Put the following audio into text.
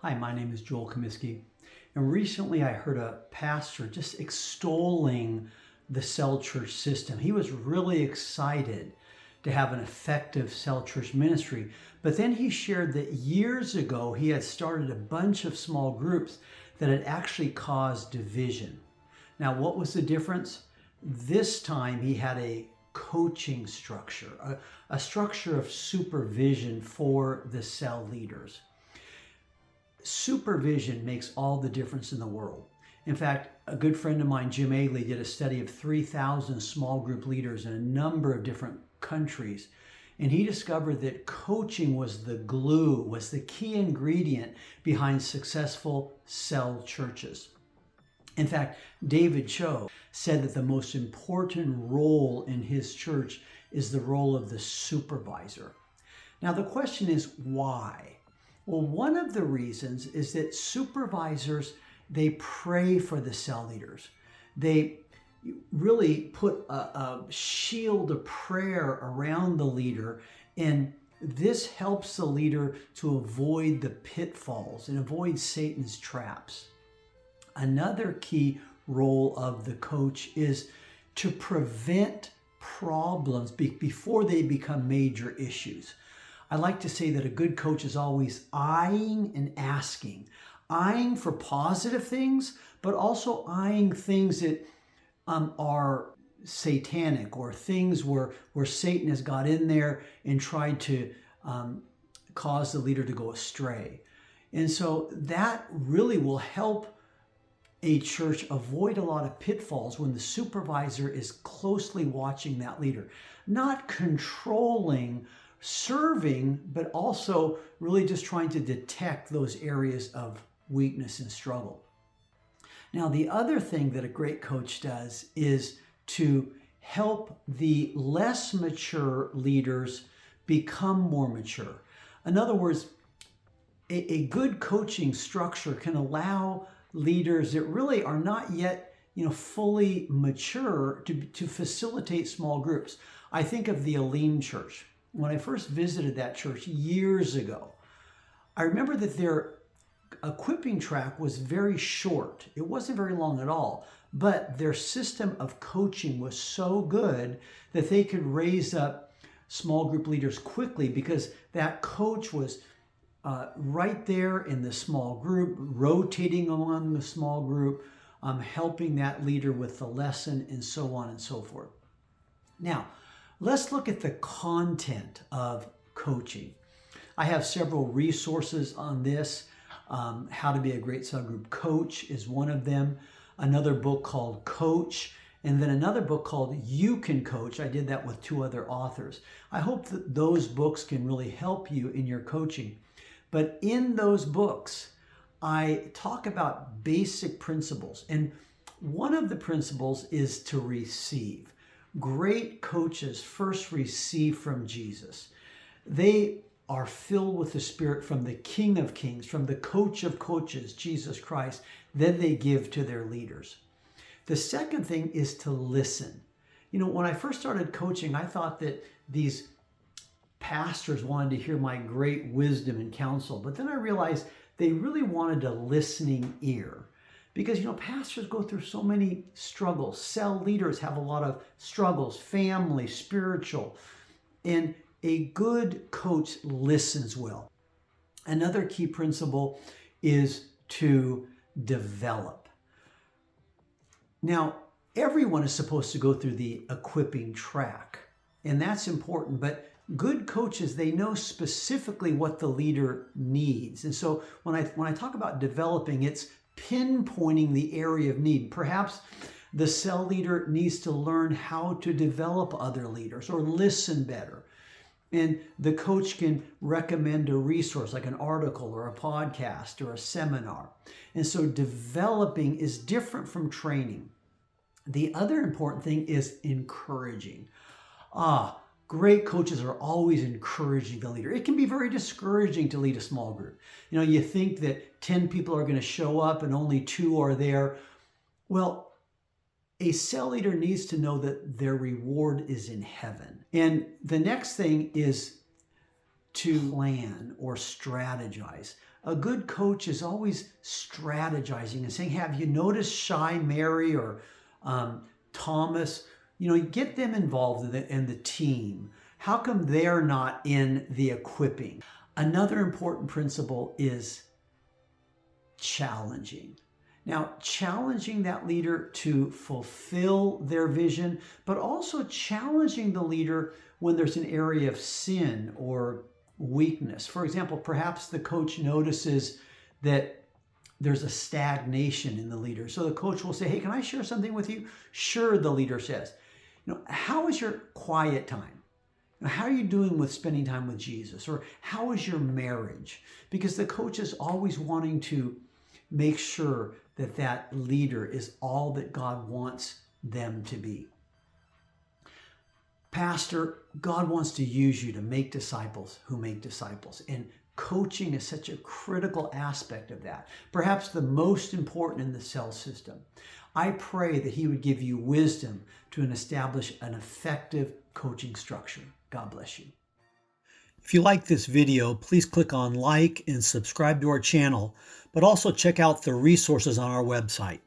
Hi, my name is Joel Comiskey, and recently I heard a pastor just extolling the cell church system. He was really excited to have an effective cell church ministry, but then he shared that years ago he had started a bunch of small groups that had actually caused division. Now, what was the difference? This time he had a coaching structure, a structure of supervision for the cell leaders. Supervision makes all the difference in the world. In fact, a good friend of mine, Jim Ailey, did a study of 3,000 small group leaders in a number of different countries. And he discovered that coaching was the glue, was the key ingredient behind successful cell churches. In fact, David Cho said that the most important role in his church is the role of the supervisor. Now, the question is why? Well, one of the reasons is that supervisors, they pray for the cell leaders. They really put a shield of prayer around the leader, and this helps the leader to avoid the pitfalls and avoid Satan's traps. Another key role of the coach is to prevent problems before they become major issues. I like to say that a good coach is always eyeing and asking, eyeing for positive things, but also eyeing things that are satanic or things where Satan has got in there and tried to cause the leader to go astray. And so that really will help a church avoid a lot of pitfalls when the supervisor is closely watching that leader, not controlling, serving, but also really just trying to detect those areas of weakness and struggle. Now, the other thing that a great coach does is to help the less mature leaders become more mature. In other words, a good coaching structure can allow leaders that really are not yet fully mature to facilitate small groups. I think of the Elim Church. When I first visited that church years ago, I remember that their equipping track was very short. It wasn't very long at all, but their system of coaching was so good that they could raise up small group leaders quickly because that coach was right there in the small group, rotating among the small group, helping that leader with the lesson, and so on and so forth. Now, let's look at the content of coaching. I have several resources on this. How to be a great cell group coach is one of them. Another book called Coach, and then another book called You Can Coach. I did that with two other authors. I hope that those books can really help you in your coaching. But in those books, I talk about basic principles. And one of the principles is to receive. Great coaches first receive from Jesus. They are filled with the Spirit from the King of Kings, from the Coach of Coaches, Jesus Christ. Then they give to their leaders. The second thing is to listen. When I first started coaching, I thought that these pastors wanted to hear my great wisdom and counsel, but then I realized they really wanted a listening ear. Because, pastors go through so many struggles. Cell leaders have a lot of struggles, family, spiritual. And a good coach listens well. Another key principle is to develop. Now, everyone is supposed to go through the equipping track, and that's important, but good coaches, they know specifically what the leader needs. And so when I talk about developing, it's pinpointing the area of need. Perhaps the cell leader needs to learn how to develop other leaders or listen better. And the coach can recommend a resource like an article or a podcast or a seminar. And so developing is different from training. The other important thing is encouraging. Great coaches are always encouraging the leader. It can be very discouraging to lead a small group. You think that 10 people are going to show up and only 2 are there. Well, a cell leader needs to know that their reward is in heaven. And the next thing is to plan or strategize. a good coach is always strategizing and saying, have you noticed Shy Mary or Thomas? Get them involved in the team. How come they're not in the equipping? Another important principle is challenging. Now, challenging that leader to fulfill their vision, but also challenging the leader when there's an area of sin or weakness. For example, perhaps the coach notices that there's a stagnation in the leader. So the coach will say, hey, can I share something with you? Sure, the leader says. How is your quiet time? How are you doing with spending time with Jesus? Or how is your marriage? Because the coach is always wanting to make sure that that leader is all that God wants them to be. Pastor, God wants to use you to make disciples who make disciples. And coaching is such a critical aspect of that. Perhaps the most important in the cell system. I pray that He would give you wisdom to establish an effective coaching structure. God bless you. If you like this video, please click on like and subscribe to our channel, but also check out the resources on our website.